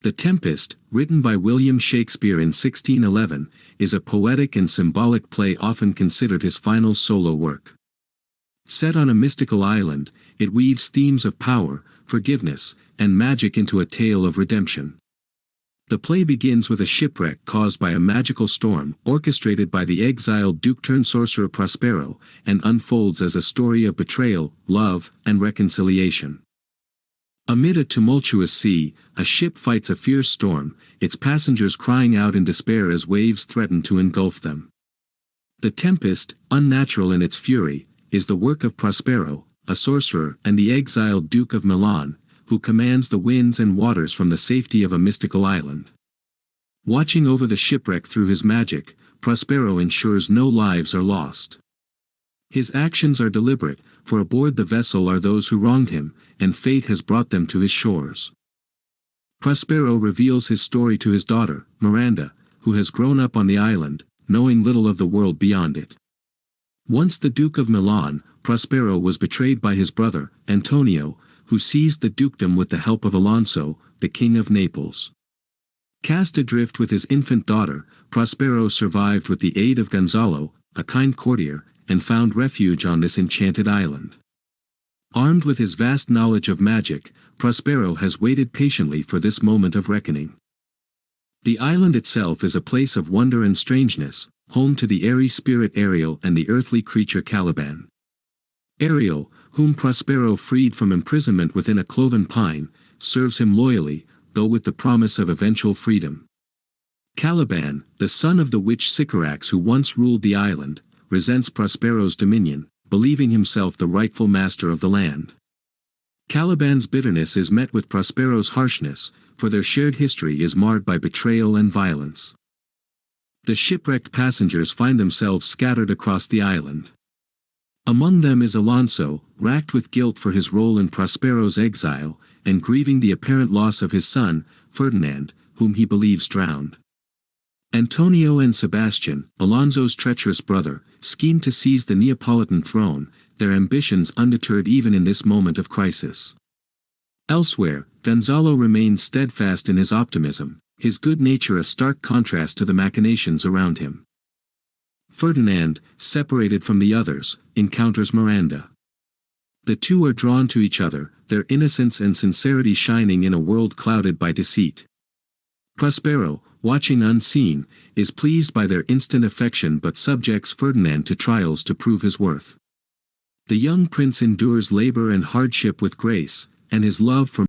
The Tempest, written by William Shakespeare in 1611, is a poetic and symbolic play often considered his final solo work. Set on a mystical island, it weaves themes of power, forgiveness, and magic into a tale of redemption. The play begins with a shipwreck caused by a magical storm orchestrated by the exiled Duke-turned-sorcerer Prospero, and unfolds as a story of betrayal, love, and reconciliation. Amid a tumultuous sea, a ship fights a fierce storm, its passengers crying out in despair as waves threaten to engulf them. The Tempest, unnatural in its fury, is the work of Prospero, a sorcerer and the exiled Duke of Milan, who commands the winds and waters from the safety of a mystical island. Watching over the shipwreck through his magic, Prospero ensures no lives are lost. His actions are deliberate, for aboard the vessel are those who wronged him, and fate has brought them to his shores. Prospero reveals his story to his daughter, Miranda, who has grown up on the island, knowing little of the world beyond it. Once the Duke of Milan, Prospero was betrayed by his brother, Antonio, who seized the dukedom with the help of Alonso, the King of Naples. Cast adrift with his infant daughter, Prospero survived with the aid of Gonzalo, a kind courtier, and found refuge on this enchanted island. Armed with his vast knowledge of magic, Prospero has waited patiently for this moment of reckoning. The island itself is a place of wonder and strangeness, home to the airy spirit Ariel and the earthly creature Caliban. Ariel, whom Prospero freed from imprisonment within a cloven pine, serves him loyally, though with the promise of eventual freedom. Caliban, the son of the witch Sycorax who once ruled the island, resents Prospero's dominion, believing himself the rightful master of the land. Caliban's bitterness is met with Prospero's harshness, for their shared history is marred by betrayal and violence. The shipwrecked passengers find themselves scattered across the island. Among them is Alonso, racked with guilt for his role in Prospero's exile, and grieving the apparent loss of his son, Ferdinand, whom he believes drowned. Antonio and Sebastian, Alonso's treacherous brother, scheme to seize the Neapolitan throne, their ambitions undeterred even in this moment of crisis. Elsewhere, Gonzalo remains steadfast in his optimism, his good nature a stark contrast to the machinations around him. Ferdinand, separated from the others, encounters Miranda. The two are drawn to each other, their innocence and sincerity shining in a world clouded by deceit. Prospero, watching unseen, is pleased by their instant affection but subjects Ferdinand to trials to prove his worth. The young prince endures labor and hardship with grace, and his love for